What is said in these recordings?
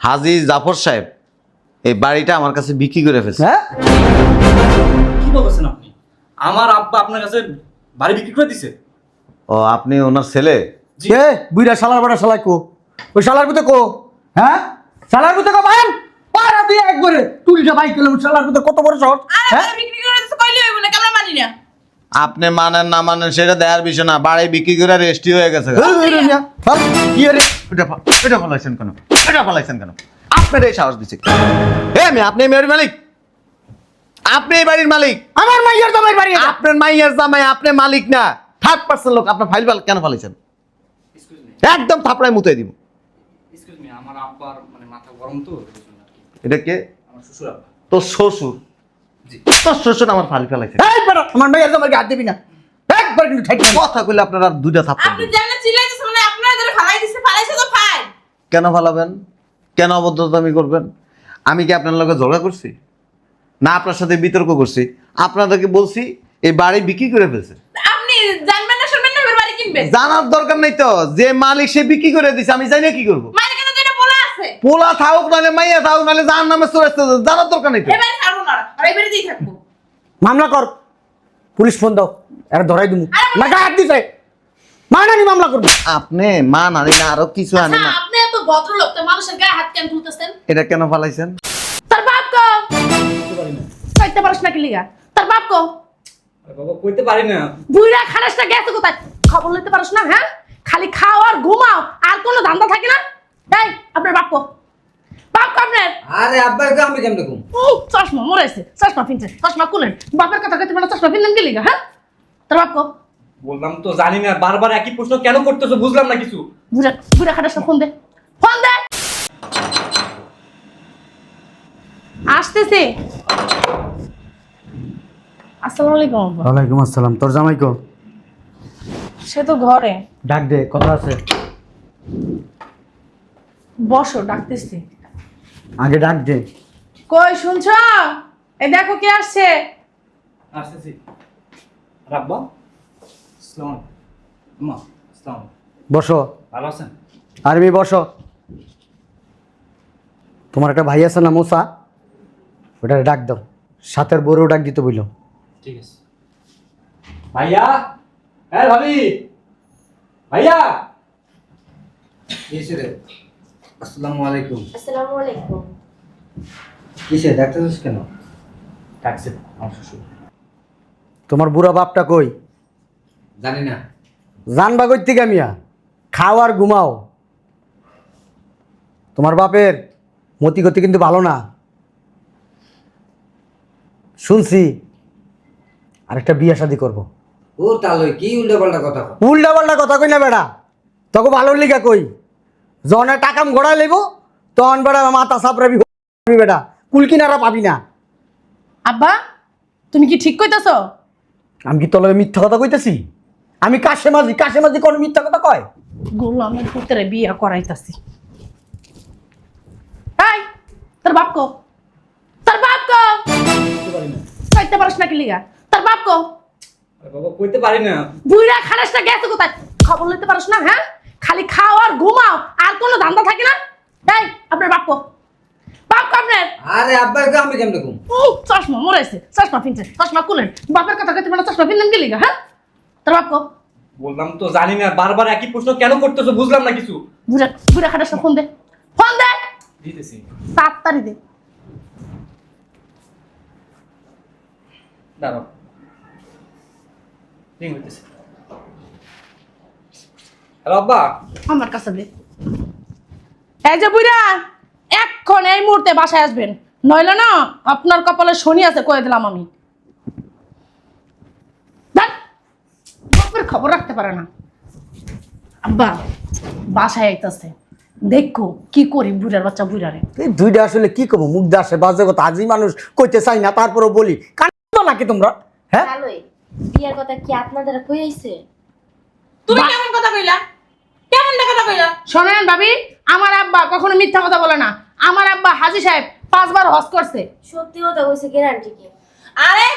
হাজী জাফর সাহেব এই বাড়িটা আমার কাছে বিক্রি করে ফেলছে। হ্যাঁ কি বলছেন আপনি? আমার আব্বা আপনার কাছে বাড়ি বিক্রি করে দিছে? ও আপনি ওনার ছেলে? জি। কে বুইরা শালার বড় শালাই কো ওই শালার পুতে কো হ্যাঁ শালার পুতে কো ভাই পাড়া দিয়ে একবারে তুলটা বাইক গেলাম শালার পুতে কত বড় শহর আরে হ্যাঁ বাড়ি বিক্রি করে দিছে কইলে হইব না কেমন মানি না। আপনি মানেন না মানেন সেটা দেখার বিষয় না, বাড়ি বিক্রি করে রেস্টি হয়ে গেছে। কি রে এটা ফলাইছেন কেন? এটা ফলাইছেন কেন? আপনার এই সাহস দিচ্ছে আপনি এই বাড়ির মালিক, আপনি এই বাড়ির মালিক। আমার মাইয়ার জামাই বাড়ি এটা। আপনার মাইয়ার জামাই, আপনি মালিক না, থার্ড পার্সন লোক। আপনার ফাইল কেন ফলাইছেন? এক্সকিউজ মি, একদম থাপড়ায় মুতে দিব। এক্সকিউজ মি, আমার আব্বার মানে মাথা গরম তো এই জন্য আর কি। এটা কে? আমার শ্বশুর আব্বা। তোর শ্বশুর? জি। তোর শ্বশুর আমার ফাইল ফেলাইছে। এই বেটা আমার মাইয়ার জামাইকে হাত দিবি না একবার কিন্তু ঠাইট কথা কইলে আপনার আর দুইটা থাপ্পড় আপনি দিবেন। জানেন চিল্লাইতেছ মানে আপনারা ধরে ফালাই দিছে ফালাইছে তো ফাই। কেন ফালাবেন? কেন অভদ্রতামি করবেন? আমি কি আপনার লগে ঝগড়া করছি? না আপনার সাথে বিতর্ক করছি? আপনাদেরকে বলছি এই বাড়ি বিক্রি করে ফেলছে। আপনি জানবেন না শুনবেন না এবার বাড়ি কিনবেন। জানার দরকার নেই তো, যে মালিক সে বিক্রি করে দিছে, আমি জানি না কি করবো। মালিকের তো এটা বলা আছে। পোলা থাকুক নাহলে মাইয়া থাকুক নাহলে জাহার নামে চলে আসতে, জানার দরকার নেই তো। এবারে ছাড়বো না আর এবারে দিয়ে থাকবো। মামলা কর পুলিশ ফোন দাও এরা ধরাই দিমু না গায়ে হাত দিছে মানানি মামলা করব আপনি মা নানি না আরো কিছু আনি আচ্ছা না। আপনি এত ভদ্রলোক তো মানুষের গায়ে হাত কেন তুলতেছেন? এটা কেন ফালাইছেন? তার বাপ কো কইতে পারি না। কইতে পারিস না কি লিগা? তার বাপ কো আরে বাবা কইতে পারি না। বুইড়া খারাসটা গেছে কোথায়? খবর লইতে পারিস না হ্যাঁ? খালি খাও আর ঘুমাও আর কোনো ধান্দা থাকে না? এই আপনার বাপ কো? বাপ কো আপনার? আরে আব্বার কে আমি কেমনে কম চশমা মরাইছে, চশমা পিনছে, চশমা খুলেন। বাপের কথা কইতে পারো চশমা পিনলেন কি লিগা হ্যাঁ? তার বাপ কো? বললাম তো জানি না, বারবার একই প্রশ্ন কেন করতেছো বুঝলাম না কিছু। বুড়া বুড়া খাটাসটা ফোন দে, ফোন দে। আসতেছে। আসসালামু আলাইকুম আব্বা। ওয়ালাইকুম আসসালাম তোর জামাই কো সে তো ঘরে। ডাক দে কথা আছে বসো ডাকতেছি। আগে ডাক দে কই শুনছ? এই দেখো কে আসছে। আসতেছি। রাব্বা আসসালামু আলাইকুম। আম্মা আসসালামু আলাইকুম। বসো ভালো আছেন? আরবি বসো তোমার একটা ভাই আছে না মোসা ওটা ডাক দাও সাথের বড়ও ডাক দিতে বললো ঠিক আছে। ভাইয়া, হ্যাঁ ভাবি, ভাইয়া। কিসে রে আসসালামু আলাইকুম আসসালামু আলাইকুম। কিসে ডাক্তারস কেন ডাকছে আমার শ্বশুর। তোমার বুড়া বাপটা কই জানি না জানবা কই থেকে মিয়া খাও আর ঘুমাও তোমার বাপের মতি গতি কিন্তু ভালো না শুনছি আরেকটা বিয়ে শাদি করবো ও তালই কি উল্টাপাল্টা কথা কও উল্টা পাল্টা কথা কই না বেড়া তোকে ভালো লিগা কই যখন টাকাম ঘোড়া লেব তখন বেড়া মাথা সাপড়াবি বেটা কুলকিনারা পাবি না আব্বা তুমি কি ঠিক কইতাছো? আমি কি তলে মিথ্যা কথা কইতেছি আমি কাশে মাঝি কোন মিথ্যা কথা কয় গোলামের পুত্রে বিয়ে করাইতাছি। এই তোর বাপ কো? তোর বাপ কো? কইতে পারি না। কইতে পারিস না কি লিগা? তোর বাপ কো? আরে বাবা কইতে পারি না। বুইড়া খারাসটা গেছে কোথায়? খবর লইতে পারিস না হ্যাঁ? খালি খাও আর ঘুমাও আর কোনো ধান্দা থাকে না? এই আপনার বাপ কো? বাপ কো আপনার? আরে আব্বার কে আমি কেমনে কম চশমা মরাইছে, চশমা পিনছে, চশমা খুলেন। বাপের কথা কইতে পারো চশমা পিনলেন কি লিগা হ্যাঁ? তোর বাপ কো? বললাম তো জানি না, বারবার একই প্রশ্ন কেন করতেছো বুঝলাম না কিছু। বুড়া বুড়া খাটাসটা ফোন দে, ফোন দে। দিতেছি। তাড়াতাড়ি দে। দাঁড়াও। রিং হইতেছে। হ্যালো আব্বা। আমার কাছে দে। এই যে বুইড়া এখন এই মুহূর্তে বাসায় আসবেন, নইলে না আপনার কপালে শনি আছে কয়ে দিলাম আমি। দেখ, বাপের খবর রাখতে পারে না। আব্বা বাসায় আইতাছে, দেখো কি করি বুড়ার বাচ্চা বুড়ারে। এই দুইটা আসলে কি করবো মুখ দিয়ে আসে বাজে কথা আজই মানুষ কইতে চাই না তারপরেও বলি কান্দ নাকি তোমরা হ্যাঁ ভালোই বিয়ের কথা কি আপনার দ্বারা কই আইছে? তুমি কেমন কথা কইলা? কেমন কথা কইলা? শোনেন ভাবি, আমার আব্বা কখনো মিথ্যা কথা বলে না। আমার আব্বা হাজী সাহেব 5 বার হজ করছে। সত্যি কথা কইছে গ্যারান্টি কি? আরে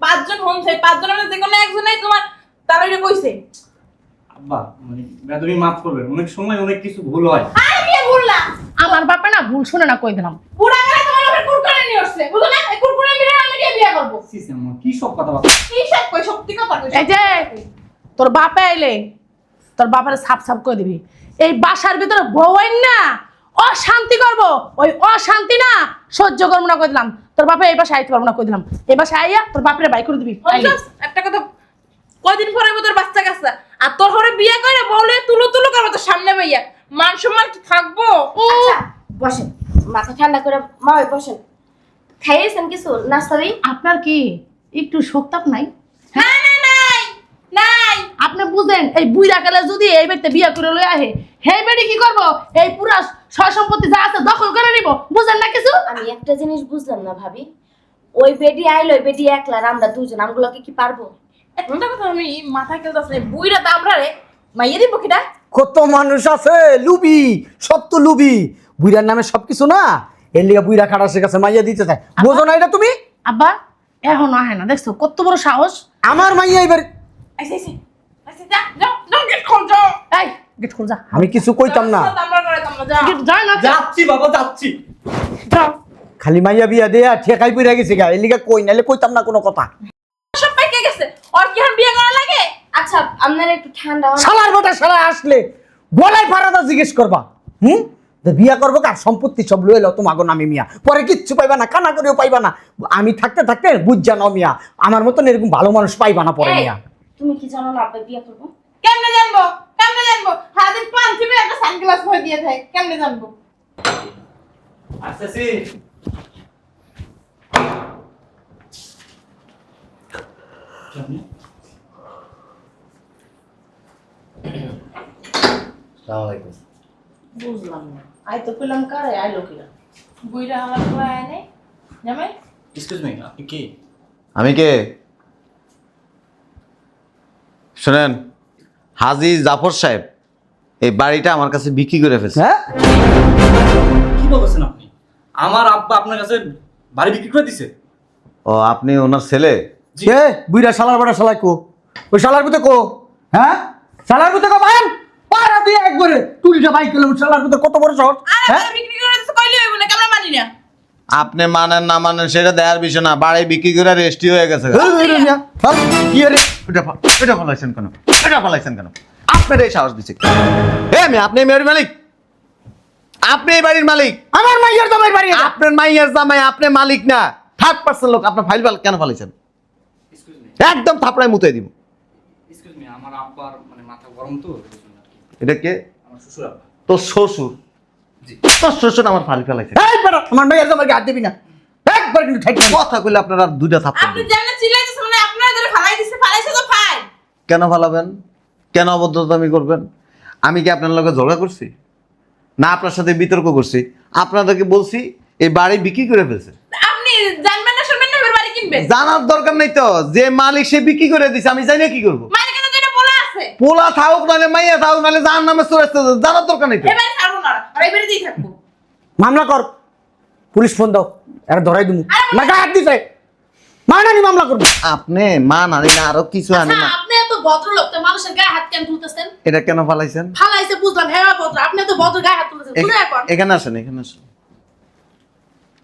5 জন হন চাই, 5 জনের মধ্যে কোনো একজনই তোমার তারাইরে কইছে। আব্বা মানে তুমি মাফ করবেন, অনেক সময় অনেক কিছু ভুল হয়। আরে বিয়ে ভুল বললা? আমার বাপে না ভুল শুনে না কই দিলাম। বুড়া গেলে তোমার বাপের কুরকুরে নিয়ে আসছে। বুঝো না? এই কুরকুরে মিলে আমি কে বিয়ে করব? সিসি আম্মা কি সব কথা বলো? কি সব কই সত্যি কথা কই। এই যে তোর বাপে আইলে তোর বাপের সাপ সাপ করে দিবি। এই বাসার ভিতরে বউ আইন না অশান্তি করব। ওই অশান্তি না সহ্য করব না কই দিলাম। তোর বাপে এই বাসায় আইতে পারবো না কই দিলাম। এই বাসায় আইয়া তোর বাপরে বাই করে দিবি। আইলে। একটা কথা কয়দিন পরে তোর বাচ্চা কাচ্চা আর তোর ঘরে বিয়ে করে বলে তুলো তুলো করবো তোর সামনে ভাইয়া মান সম্মান কি থাকবো? আচ্ছা বসেন, মাথা ঠান্ডা করে মা ওই বসেন। খাইয়েছেন কিছু নাস্তা দিই? আপনার কি একটু শোকতাপ নাই? না না নাই নাই আপনি বুঝেন এই বুইরা কালে যদি এই বাড়িতে বিয়ে করে লই আহে হে বেড়ি কি করব? এই পুরা সয় সম্পত্তি যা আছে দখল করে নিব। বুঝেন না কিছু? আমি একটা জিনিস বুঝলাম না ভাবি, ওই বেডি আইলো, ওই বেডি একলা, আর আমরা দুজন, আমগুলোকে কি পারবো? একটা কথা আমি মাথায় খেলতেছি বুইরা দামরা রে মাইয়ে দিব কিটা? কত মানুষ আছে লুবি, সব তো লুবি। বুইরার নামে সবকিছু না, এর লিগা বুইরা খাটাসের কাছে মাইয়া দিতে চায়। বোঝো না এটা তুমি? আব্বা এখন আহে না, দেখছো কত বড় সাহস। আমার মাইয়া এবার আইসে আইসে আইসে যা যাও যাও গেট খোল যাও এই গেট খুল যা। আমি কিছু কইতাম না। দামরা করে দামরা যা গেট যায় না, যাচ্ছি বাবা যাচ্ছি। যাও। খালি মাইয়া বিয়া দেয়া ঠেকাই পইরা গেছে গা, এর লিগা কই নাইলে কইতাম না কোনো কথা। সব পাইকে গেছে আর কি এখন বিয়ে করা লাগে? আচ্ছা আপনারা একটু ঠান্ডা হন। শালার বেটা শালা আসলে গলায় ফারাদা জিজ্ঞেস করবা যে বিয়া করবো কার সম্পত্তি সব লয়ে লো তোমাগো নামে মিয়া, পরে কিচ্ছু পাইবা না, কানা করেও পাইবা না। আমি থাকতে থাকতে বুঝ জানো মিয়া, আমার মতন এরকম ভালো মানুষ পাইবা না পরে এই, মিয়া। তুমি কি জানো না আব্বা বিয়ে করবো? কেমনে জানবো? কেমনে জানবো? হাদিন পাঁচটি মে একটা সানগ্লাস হয়ে দিয়ে থাকে কেমনে জানবো? আসতেছি। আসসালামু আলাইকুম। বুঝলাম না, আই তো পেলাম কারে আইলো কিরা? বুইরা আমার করে আনে জামাই এক্সকিউজ মি, আপনি কে? আমি কে? শোনেন, হাজী জাফর সাহেব এই বাড়িটা আমার কাছে বিক্রি করে ফেলছে। হ্যাঁ কি বলতেছেন আপনি? আমার আব্বা আপনার কাছে বাড়ি বিক্রি করে দিছে? ও আপনি ওনার ছেলে? জি। কে বুইরা শালার বেটা শালাই কো, ওই শালার পুতে কো, হ্যাঁ শালার পুতে কো ভাই, পাড়া দিয়ে একবারে তুলিটা বাইক গেলাম। শালার পুতে কত বড় শহর, আরে হ্যাঁ বাড়ি বিক্রি করে দিছে কইলে হইব না কেমনে মানি না? আপনি মানেন না মানেন সেটা দেখার বিষয় না, বাড়ি বিক্রি করে রেস্টি হয়ে গেছে। এটা ফলাইছেন কেন? এটা ফলাইছেন কেন? আপনার এই সাহস দিচ্ছে আপনি এই বাড়ির মালিক, আপনি এই বাড়ির মালিক। আমার মাইয়ার জামাই বাড়ি এটা। আপনার মাইয়ার জামাই, আপনি মালিক না, থার্ড পার্সন লোক। আপনার ফাইল কেন ফলাইছেন? এক্সকিউজ মি, একদম থাপড়ায় মুতে দিব। এক্সকিউজ মি, আমার আব্বার মানে মাথা গরম তো এই জন্য আর কি। এটা কে? আমার শ্বশুর আব্বা। তোর শ্বশুর? জি। তোর শ্বশুর আমার ফাইল ফেলাইছে। এই বেটা আমার মাইয়ার জামাইকে হাত দিবি না, একবার কিন্তু ঠাইট কথা কইলে আপনার আর দুইটা থাপ্পড় আপনি দিবেন। জানেন চিল্লাইতেছে মানে আপনারা ধরে ফালাই দিছে, ফালাইছে তো ফাই। কেন ফালাবেন? কেন অভদ্রতামি করবেন? আমি কি আপনার লগে ঝগড়া করছি? না আপনার সাথে বিতর্ক করছি? আপনাদেরকে বলছি এই বাড়ি বিক্রি করে ফেলছে। আপনি জানবেন না শুনবেন না এবার বাড়ি কিনবেন? জানার দরকার নেই তো, যে মালিক সে বিক্রি করে দিছে, আমি জানি না কি করবো। মালিকের তো এটা বলা আছে। পোলা থাকুক নাহলে মাইয়া থাকুক নাহলে যার নামে চলে আসতে, জানার দরকার নেই তো। এবারে ছাড়বো না আর এবারে দিয়ে থাকবো। মামলা কর, পুলিশ ফোন দাও, এরা ধরাই দিমু। না গায়ে হাত দিছে, মানানি মামলা করবো। আপনি মা নানি না আরো কিছু আনি না। আপনি এত ভদ্রলোক, তো মানুষের গায়ে হাত কেন তুলতেছেন? এটা কেন ফালাইছেন? ফালাইছে বুঝলাম, হ্যাঁ ভদ্র, আপনি এত ভদ্র গায়ে হাত তুলতেছেন। বুঝে এখন এখানে আসেন, এখানে আসেন।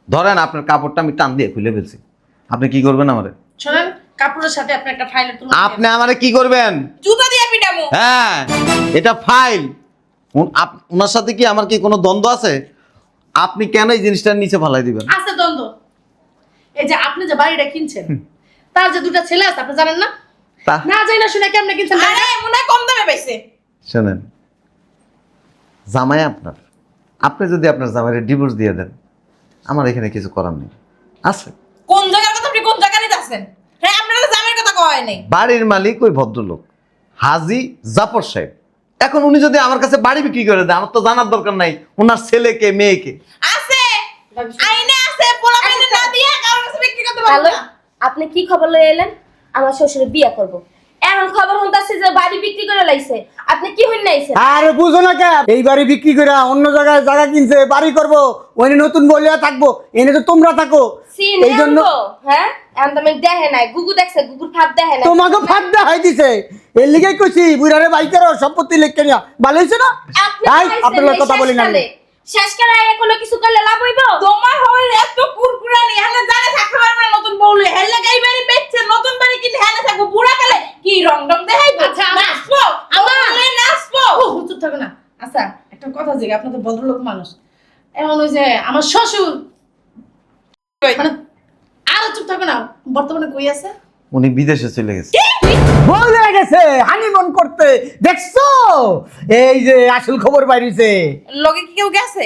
ধরেন আপনার কাপড়টা আমি টান দিয়ে খুলে ফেলছি, আপনি কি করবেন আমারে? শোনেন, কাপড়ের সাথে আপনি একটা ফাইল তুলে আপনি আমারে কি করবেন? জুতা দিয়ে পিটামু। হ্যাঁ, এটা ফাইল। ওনার সাথে কি আমার কি কোনো দ্বন্দ্ব আছে? আপনি কেন এই জিনিসটা নিচে ফালাই দিবেন? আছে দ্বন্দ্ব। এই যে আপনি যে বাড়িটা কিনছেন, তার যে দুটো ছেলে আছে আপনি জানেন না? তা- না জানি না শুনে কেমনে কিনছেন? আরে মনে হয় কম দামে পাইছে। শোনেন, জামাই আপনার, আপনি যদি আপনার জামাইয়ের ডিভোর্স দিয়ে দেন, আমার এখানে কিছু করার নেই। আছে কোন জায়গার কথা আপনি কোন জায়গা নিতে আসছেন? হ্যাঁ আপনারা তো জামের কথা কয় নাই। বাড়ির মালিক ওই ভদ্রলোক হাজী জাফর সাহেব। এখন উনি যদি আমার কাছে বাড়ি বিক্রি করে দেয়, আমার তো জানার দরকার নাই ওনার ছেলেকে মেয়েকে। আছে আইনে আছে, পোলা পাইনে না দিয়ে কারোর কাছে বিক্রি করতে পারবো হ্যালো, না। আপনি কি খবর লয়ে এলেন? আমার শ্বশুরের বিয়ে করব। এখন খবর শুনতাছি যে বাড়ি বিক্রি করে লাইছে। আপনি কি হইন নাইছেন? আরে বুঝো না কে, এই বাড়ি বিক্রি করে অন্য জায়গায় জায়গা কিনছে, বাড়ি করবো, ওইনে নতুন বলিয়া থাকবো, এনে তো তোমরা থাকো। সিন এই জন্য হ্যাঁ এখন তো আমি দেখে নাই, গুগু দেখছে, গুগুর ফাঁদ দেখে নাই। তোমাকে ফাঁদটা হাই দিছে, এর লিগে কইছি বুড়ারে বাইকেরও সম্পত্তি লেখকে নিয়া ভালো হইছে না? আপনি তাই পাইছেন আপনার এই কথা বলি না আমি। শেষকালে। শেষ করে আইয়া কোনো কিছু করলে লাভ হইব? তোমার হয় এত কুরকুরানি এখানে জানে থাকতে পারবে না নতুন বউলে হেলে গাই বাড়ি পেচ্ছে নতুন বাড়ি কিন্তু হেলে থাকবো বুড়া কালে কি রং রং দেখাইবো আচ্ছা, নাচবো আমার- বউলে নাচবো চুপ থাকো না। আচ্ছা একটা কথা জিজ্ঞাসা, আপনার তো ভদ্রলোক মানুষ, এমন ওই যে আমার শ্বশুর, মানে আরো চুপ থাকো না, বর্তমানে কই আছে? উনি বিদেশে চলে গেছে। বলে গেছে হানিমুন করতে, দেখছো? এই যে আসল খবর বাইরেছে। লগে কি কেউ গেছে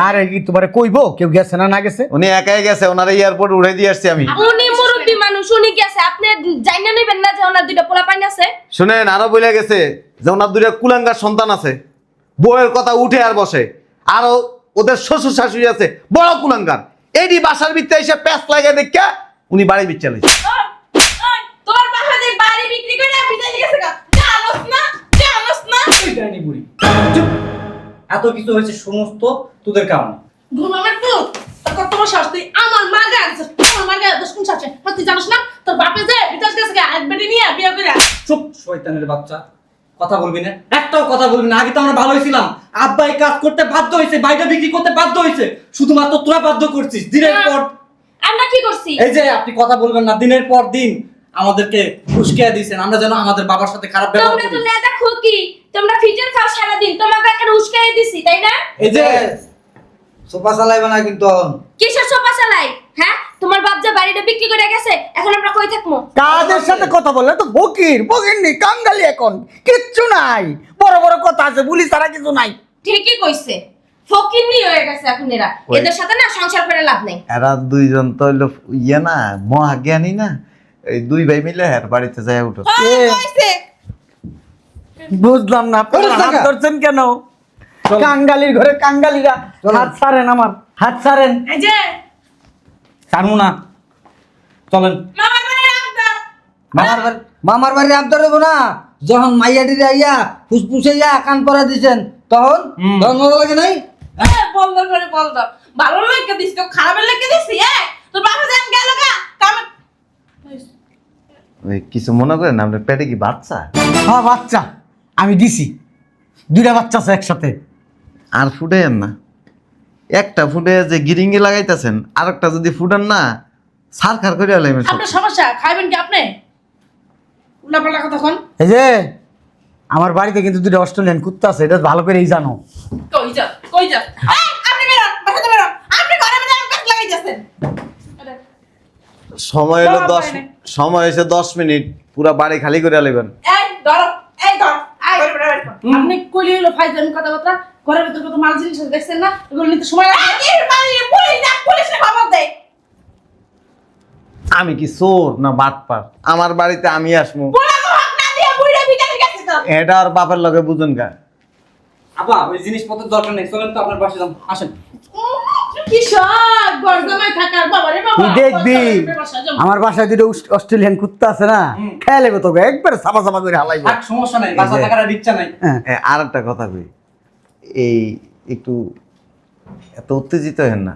আরে কি তোমারে কইবো কেউ গেছে না না গেছে? উনি একাই গেছে, ওনার এয়ারপোর্ট উঠে দিয়ে আসছি আমি। উনি মুরব্বী মানুষ, উনি গেছে, আপনি জাইনা নেবেন না যে ওনার দুইটা পোলা পাইন আছে? শুনেন, আরো বলে গেছে যে ওনার 2টা কুলাঙ্গার সন্তান আছে, বউয়ের কথা উঠে আর বসে, আরো ওদের শ্বশুর শাশুড়ি আছে বড় কুলাঙ্গার। এইটি বাসার ভিতরে এসে প্যাঁচ লাগে দেখা উনি বাড়ি বিচ্ছে লাইছে। তোর বাসা যে বাড়ি বিক্রি করে বিদেশে গেছে গা জানোস না তুই জানি বুড়ি চুপ। এত কিছু হয়েছে সমস্ত তোদের কারণে। ঘুমামের তো তোর কত বড় সাহস, তুই আমার মার গায়ে আনছিস, আমার মার গায়ে দোষ কোন সাথে? তুই জানিস না তোর বাপে যে বিদেশ গেছে এক বেটি নিয়ে বিয়ে করে? চুপ শয়তানের বাচ্চা, কথা বলবি না, একটাও কথা বলবি না। আগে তো আমরা ভালোই ছিলাম, আব্বা এই কাজ করতে বাধ্য হয়েছে, বাড়িটা বিক্রি করতে বাধ্য হয়েছে, শুধুমাত্র তোরা বাধ্য করছিস। দিনের পর আমরা কি করছি? এই যে আপনি কথা বলবেন না, দিনের পর দিন আমাদেরকে উস্কিয়ে দিয়েছেন, আমরা যেন আমাদের বাবার সাথে খারাপ ব্যবহার তোমরা তো করি। লেদা খুকি, তোমরা ফিটার খাও সারা দিন, তোমাকে এখানে উস্কাই দিছি তাই না? এই যে সোফা চালাইবে না কিন্তু। কিসের সোফা চালাই? হ্যাঁ, তোমার বাপ যে বাড়িটা বিক্রি করে গেছে, এখন আমরা কই থাকবো? কাদের সাথে কথা বললে তো ফকির ফকিরনি কাঙ্গালি, এখন কিচ্ছু নাই, বড় বড় কথা আছে, বুলি ছাড়া কিছু নাই। ঠিকই কইছে, ফকিন্নি হয়ে গেছে এখন এরা। ওই- এদের সাথে না সংসার করে লাভ নেই। এরা দুইজন তো হইলো ইয়ে না, মহাজ্ঞানী না, এই 2 ভাই মিলে আর বাড়িতে যায় উঠো। এ, কইছে বুঝলাম না আপনারা বলিস না হাত কেন? ধরছেন কেন? চলো। কাঙ্গালির ঘরে কাঙ্গালিরা চলো। হাত ছাড়েন, আমার হাত ছাড়েন। এই যে ছাড়বো না, চলেন। মামার বাড়ি রাখতা মামার বাড়ি আবদার হইব না। যখন মাইয়াটি আইয়া ফুসফুসাইয়া কান পরা দিছেন তখন হুম। তখন মজা লাগে নাই? বন্ধ করে বল দাও ভালো লাগে দিস তো খারাপ লাগে দিছি তোর বাবা যেন গেল গা কাম ওই কিছু মনে করেন, আপনার পেটে কি বাচ্চা? হ্যাঁ বাচ্চা আমি দিছি, 2টা বাচ্চা আছে একসাথে। আর ফুটাইয়েন না, একটা ফুটে যে গিরিঙ্গি লাগাইতেছেন, আরেকটা যদি ফুটান না সারখার করে আলাইমের সব। আপনার সমস্যা, খাইবেন কি আপনি? উল্টাপাল্টা কথা কোন? এই যে আমার বাড়িতে কিন্তু 2টা অস্ট্রেলিয়ান কুত্তা আছে, এটা ভালো করেই জানো। কই যা এই আপনি বেরোন বাসাতে বেরোন আপনি ঘরে মধ্যে কাজ লাগাই যাচ্ছেন সময় হলো বাবা 10, পায় নাই। সময় হয়েছে 10 মিনিট, পুরা বাড়ি খালি করে আলাইবেন। এই ধরো এই ধর আই, ঘরে বেরো, বেরো। আপনি কইলে হলো ফাইজলামি কথাবার্তা, ঘরের ভিতর কত মাল জিনিস আছে দেখছেন না, এগুলো নিতে সময় লাগে। এই বাড়ি পুলিশে খবর দে আমি কি চোর না বাটপার? আমার বাড়িতে আমি আসমু, পোলা তো হক না দিয়ে বুইড়া বিকালে গেছে তো এটা আর বাপের লগে বুঝুন গা। আব্বা ওই জিনিসপত্রের দরকার নেই, চলেন তো আপনার বাসায় যান, আসেন। কি শখ গর্দমায় থাকার, বাবা রে বাবা। তুই দেখবি বাসায় যাবো। আমার বাসায় 2টা অস্ট্রেলিয়ান কুত্তা আছে না, খেয়ে লেবে তোকে একবার সাবা সাবা করে হালাইবো। থাক, সমস্যা নাই, বাসা থাকার আর ইচ্ছা নাই। হ্যাঁ। আর একটা কথা কই, এই একটু এত উত্তেজিত হেন না।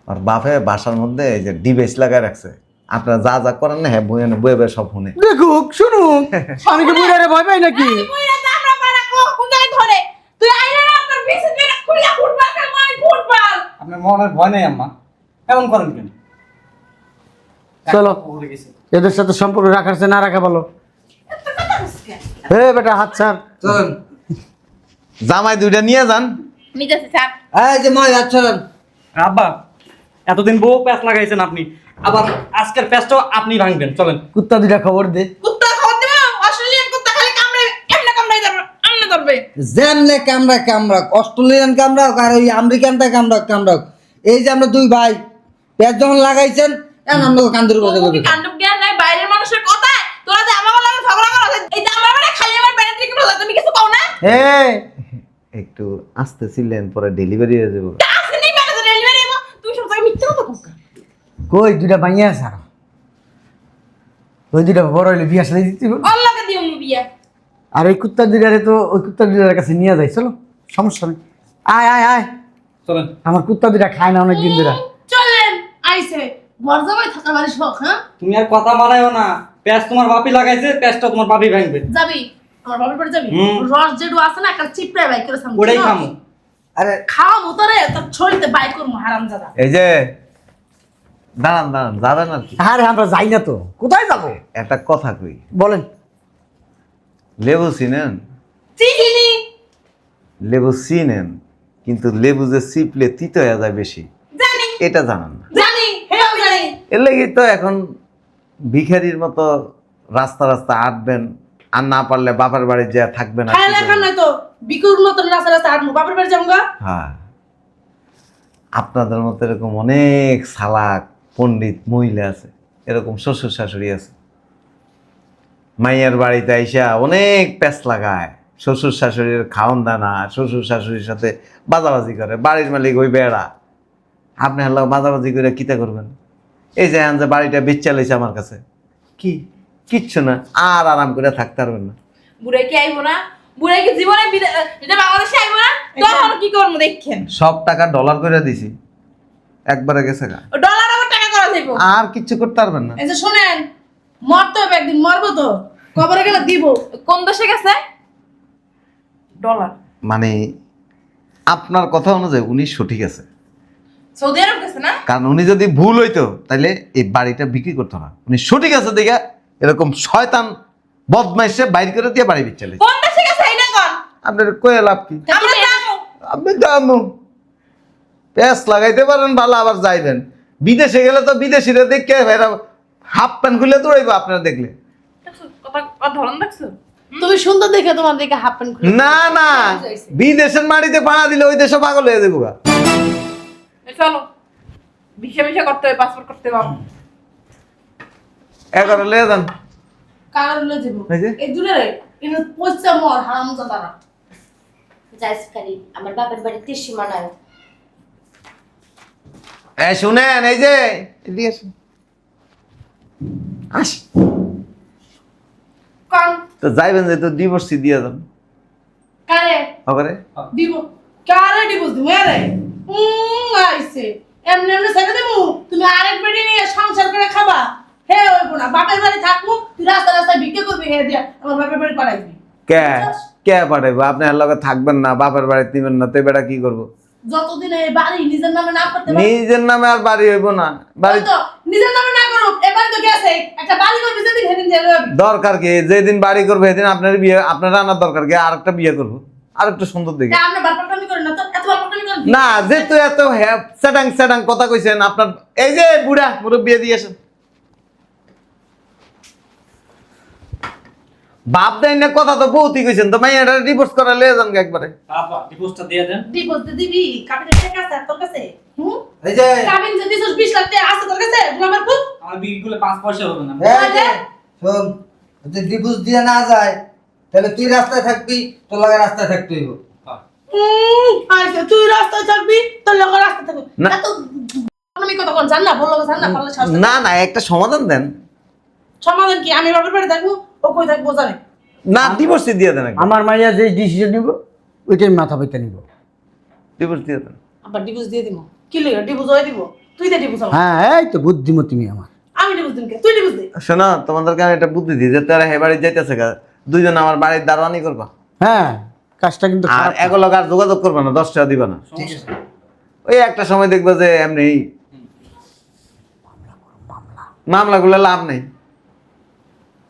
আর বাপে বাসার মধ্যে এই যে ডিভাইস লাগায় রাখছে, আপনারা যা যা করেন না হ্যাঁ বইয়ে বইয়ে বইয়ে সব শুনে। দেখুক শুনুক, আমি কি বুড়ারে ভয় পাই নাকি? বুইড়া তো আমরা পাড়া কোন জায়গায় ধরে তুই আইনা না তোর পিছে মেরে খুইলা ফুটবল খেলবো আমি ফুটবল আপনার মনের ভয় নেই আম্মা, এমন করেন কেন? চলো। একটা ভুলে গেছি। এদের সাথে সম্পর্ক রাখার চেয়ে না রাখা ভালো। হে বেটা হাত ছাড়। চলেন। জামাই 2টা নিয়ে যান। মিজাছে স্যার এই যে মই আচ্ছা আব্বা এতদিন বউ প্যাঁচ লাগাইছেন আপনি, আবার আজকের প্যাঁচটাও আপনি ভাঙবেন, চলেন। কুত্তা 2টা খবর দে। কুত্তা খাওয়া দিবা অস্ট্রেলিয়ান কুত্তা খালি কামড়ে এমনে কামড়াই ধরবে আমনে ধরবে যেমনে কামড়া অস্ট্রেলিয়ান কামড়া আর ওই আমেরিকানটা কামড়া। এই যে আমরা 2 ভাই পেঁচ যখন লাগাইছেন এখন আমরা কান্দের কথা তুমি বলি। কাণ্ডব জ্ঞান নাই বাইরের মানুষের কথা তোরা যে আমার লাগে ঝগড়া করো এই যে আমার মানে খালি আমার ব্যানার থেকে বলে তুমি কিছু পাও না হে একটু আস্তে ছিলেন, পরে ডেলিভারি হয়ে যাবো। আসে নেই ব্যানার ডেলিভারি এমন তুমি সব জায়গায় মিথ্যা কথা বলছো কই 2টা বাইয়া আছে আর ওই 2টা বড় হইলে বিয়া সাথে দিতে হবে। আল্লাহকে দিও বিয়া আর এই কুত্তা 2টারে তো ওই কুত্তা 2টার কাছে নিয়ে যাই, চলো সমস্যা নেই। আয় আয় আয়, চলেন। আমার কুত্তা 2টা খায় না অনেক দিন ধরে। চলেন আইছে গর্দমায় থাকা বাড়ি শখ। হ্যাঁ তুমি আর কথা মারাইও না, প্যাঁচ তোমার বাপি লাগাইছে, প্যাঁচটা তোমার বাপি ভাঙবে। যাবি আমার বাবার বাড়ি যাবি হুম। রস যেটু আছে না একটা চিপড়ে বাইক করে সামনে ওটাই খামু। আরে খাওয়াবো তোরে তোর ছড়িতে বাইক করবো হারাম জাদা এই যে দাঁড়ান দাঁড়ান যাবেন আর কি আরে আমরা যাই না তো, কোথায় যাবো একটা কথা কই, বলেন। লেবু চিনেন? চিনি লেবু চিনেন, কিন্তু লেবু যে চিপলে তিতো হয়ে যায় বেশি, জানি এটা জানান না। জানি হেও জানি এর লেগে তো এখন ভিখারির মতো রাস্তা রাস্তা হাঁটবেন, আর না পারলে বাবার বাড়ি যা থাকবেন আর কি খাইলে খান করবেন? নাই তো বিকুর মতন রাস্তা রাস্তা হাঁটবো বাবার বাড়ি যাবো গা হ্যাঁ, আপনাদের মতো এরকম অনেক সালাক পণ্ডিত মহিলা আছে, এরকম শ্বশুর শাশুড়ি আছে, মাইয়ার বাড়িতে আইসা অনেক প্যাঁচ লাগায়, শ্বশুর শাশুড়ির খাওন দানা, শ্বশুর শাশুড়ির সাথে বাজাবাজি করে, বাড়ির মালিক ওই বেড়া, আপনি হলো বাজাবাজি করে কিতা করবেন? এই যে আন যে বাড়িটা বেচা লইছে আমার কাছে, কি কিচ্ছু না, আর আরাম করে থাকতে পারবেন না। বুড়াই কি আইবো না বুড়াই কি জীবনে এটা বাংলাদেশে আইবো না তখন কি করবো দেখেন সব টাকা ডলার করে দিছি, একবারে গেছে গা, ডলার আবার টাকা করা যাইবো আর কিচ্ছু করতে পারবেন না। এই যে শোনেন মরতে হবে একদিন মরবো তো কবরে গেলে দিব কোন দেশে গেছে ডলার মানে আপনার কথা অনুযায়ী উনি সঠিক আছে, সৌদি আরব গেছে না কারণ উনি যদি ভুল হইতো তাহলে এই বাড়িটা বিক্রি করতো না। উনি সঠিক আছে দেখে এরকম শয়তান বদমাইশে বাইর করে দিয়ে বাড়ি বিচ্ছালে। কোন দেশে গেছে এই না কোন আপনার কয়ে লাভ কি? আমরা যাবো আপনি জানো প্যাস লাগাইতে পারেন ভালো, আবার যাইবেন বিদেশে গেলে তো বিদেশিরা দেখে এরা হাফ প্যান্ট খুলে দৌড়াইবো আপনারা দেখলে। দেখছো কথা ধরন দেখছো তুমি সুন্দর দেখে তোমার দিকে হাফ প্যান্ট খুলে না না, বিদেশের মাটিতে পাড়া দিলে ওই দেশে পাগল হয়ে যাবো গা। চলো ভিসা ভিসা করতে হবে পাসপোর্ট করতে হবে 11 লয়ে যান। কাগজ লয়ে যাব এই যে? এই দূরে রে এটা পয়সা মর হারাম জাদারা যাইসকারি আমার বাপের বাড়িতে সীমানায় শুনেন এই যে এদিকে আসুন। আস কান তো যাইবেন যে তো ডিভোর্সই দিয়ে যান কারে হবে। দিব কারে দিব তুমি আরে আইছে এমনি এমনি ছেড়ে দেবো তুমি আরেক বেডি নিয়ে সংসার করে খাবা হে ওইব না বাপের বাড়ি থাকবো তুই রাস্তা রাস্তায় ভিক্ষে করবি হে দিয়া আমার বাপের বাড়ি পাঠাই দিবি কে কে পাঠাইবো? আপনি এর লগে থাকবেন না, বাপের বাড়ি দিবেন না, তো বেটা কি করবো? যতদিন এই বাড়ি নিজের নামে না করতে পারবো নিজের নামে আর বাড়ি হইব না, বাড়ি তো নিজের নামে না করো এবার তো গেছে একটা বাড়ি করবি যেদিন সেদিন জেলে যাবি দরকার কি? যেদিন বাড়ি করবে সেদিন আপনার বিয়ে, আপনার আনার দরকার কি? আর একটা বিয়ে করবো, আর একটু সুন্দর দেখে। আমরা বাপটামি করি না তো এত বাপটামি করি না যেহেতু এত স্যাডাং স্যাডাং কথা কইছেন আপনার, এই যে বুড়া মুরব্বি দিয়ে আসেন। বাপ দেয় না কথা তো বহুতই কইছেন, তো মাইয়াটা ডিভোর্স করা লয়ে যান গা একবারে। বাবা ডিভোর্সটা দিয়ে দেন। ডিপোজিট দিবি কাবিনের টাকা আছে তোর কাছে এই যে কাবিন যদি 20 লাখ টাকা আছে তোর কাছে আমার খুব আমার বিক্রি করলে 5 পয়সা হবে না। এই যে, শোন, যদি ডিভোর্স দিয়ে না যায় তাহলে তুই রাস্তায় থাকবি, তোর লাগে রাস্তায় থাকতে হইব। আচ্ছা তুই রাস্তায় থাকবি তোর লোক রাস্তায় থাকবি না। এত আমি কথা কোন জান না বললো জান না পারলে শাস্তি না না, একটা সমাধান দেন সমাধান কি আমি বাপের বাড়ি থাকবো ও কই থাকবো জানে না, ডিভোর্সই দিয়ে দেন একবার। আমার মাইয়া যে ডিসিশন নিব ওইটাই মাথা পেতে নিব। ডিভোর্স দিয়ে দেন। আবার ডিভোর্স দিয়ে দিব কি লইয়া ডিভোর্স হয়ে দিব তুই দে ডিভোর্স হ্যাঁ এই তো বুদ্ধিমতী মেয়ে আমার। আমি ডিভোর্স দিন কে তুই ডিভোর্স দে শোনো, তোমাদেরকে আমি একটা বুদ্ধি দিই যে তারা হে বাড়ি যাইতেছে গা, দুইজন আমার বাড়ির দারোয়ানি করবা, হ্যাঁ কাজটা কিন্তু আর খারাপ না। এগুলো আর যোগাযোগ করবে না, 10 টাকা দিবা না। ঠিক আছে। ওই একটা সময় দেখবে যে এমনি মামলা করলে লাভ নেই,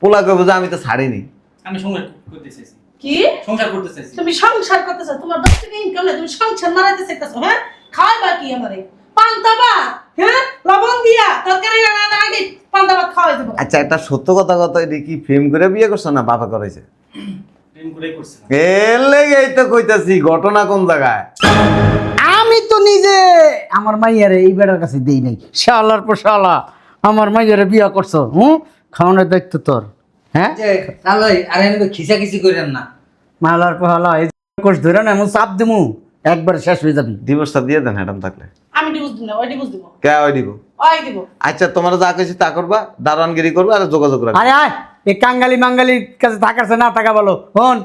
পোলা করবো যে আমি তো ছাড়িনি। আমি সংসার করতে চাইছি। কি সংসার করতে চাইছি। তুমি সংসার করতেছ তোমার 10 টাকা ইনকাম নাই তুমি সংসার মারাইতে চাইতেছো হ্যাঁ খাওয়াইবা কি আমারে পান্তাবা হ্যাঁ লবণ দিয়া তরকারি রান্না আগে পান্তাবা খাওয়াই দেব আচ্ছা, একটা সত্য কথা কথা, এটা কি প্রেম করে বিয়ে করছো না বাবা করেছে? প্রেম করেই করছি না। এর লেগেই তো কইতাছি, ঘটনা কোন জায়গায়? আমি তো নিজে আমার মাইয়ারে এই বেড়ার কাছে দেই নাই, শালার পর শালা আমার মাইয়ারে বিয়া করছো। খাওয়ানোর দায়িত্ব তোর। হ্যাঁ যে তাহলে আর এনে খিসাখিসি করেন না। মালার পর শালা এই কোর্স ধরে না এমন চাপ দিমু একবার শেষ হয়ে যাবি। ডিভোর্সটা দিয়ে দেন হ্যাডাম থাকলে। আমি ডিভোর্স দিব না ওই ডিভোর্স দিব কে ওই দিব? ওই দিব আচ্ছা, তোমার যা কইছি তা করবা, দারোয়ানগিরি করবা আর যোগাযোগ রাখবা। আরে আয় এই কাঙ্গালি মাঙ্গালির কাছে থাকাছে না থাকা বলো হন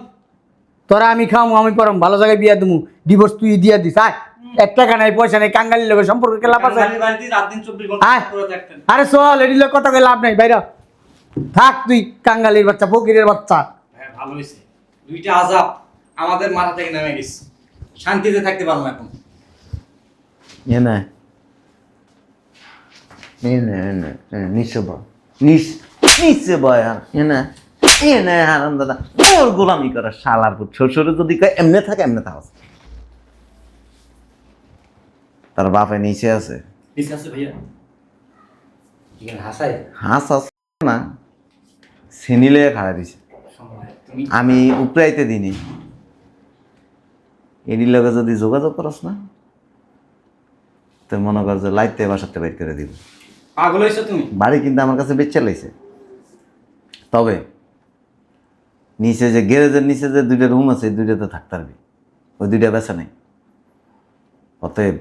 তোরা আমি খাওয়ামু আমি পরম ভালো জায়গায় বিয়া দিমু ডিভোর্স তুই দিয়া দিস আয় 1 টাকা নাই পয়সা নাই কাঙ্গালির লোকের সম্পর্ক কে লাভ আছে? বাড়ির বাড়িতে রাত দিন 24 ঘন্টা আয় করে থাকতেন। আরে চল এডিলে কথা কই লাভ নাই বাইরে থাক তুই কাঙ্গালির বাচ্চা ফকিরের বাচ্চা। হ্যাঁ ভালো হইছে। দুইটা আজাব আমাদের মাথা থেকে নেমে গেছে, শান্তিতে থাকতে পারবো এখন। এনে নিচে বয় নিচে বয় আর এনে এনে হারাম দাদা ওর গোলামি করে শালার পুত। শ্বশুরে যদি কয় এমনে থাকে এমনে থাক। তার বাপে নিচে আছে, ঠিক আছে ভাইয়া, এখানে হাসাই হাঁস আছে না, সেনিলে খাড়া দিছে। তুমি আমি উপরাইতে দিনি, এটির লগে যদি যোগাযোগ করস না তো মনে কর যে লাইতে বাসাতে বাইর করে দিব। পাগল হয়েছো তুমি? বাড়ি কিন্তু আমার কাছে বেচে লাইছে, তবে নিচে যে গ্যারেজের নিচে যে দুইটা রুম আছে দুইটাতে থাকতে পারবি, ওই দুইটা বেচা নেই। অতএব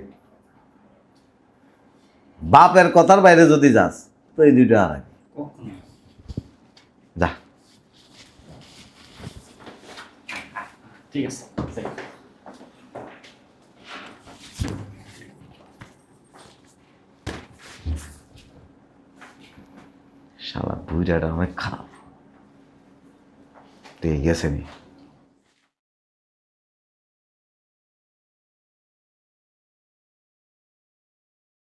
বাপের কথার বাইরে যদি যাস তো এই দুইটা আর আগে কখনো। যা। ঠিক আছে, শালা বুড়াটা অনেক খারাপ, ঠিক আছে নি।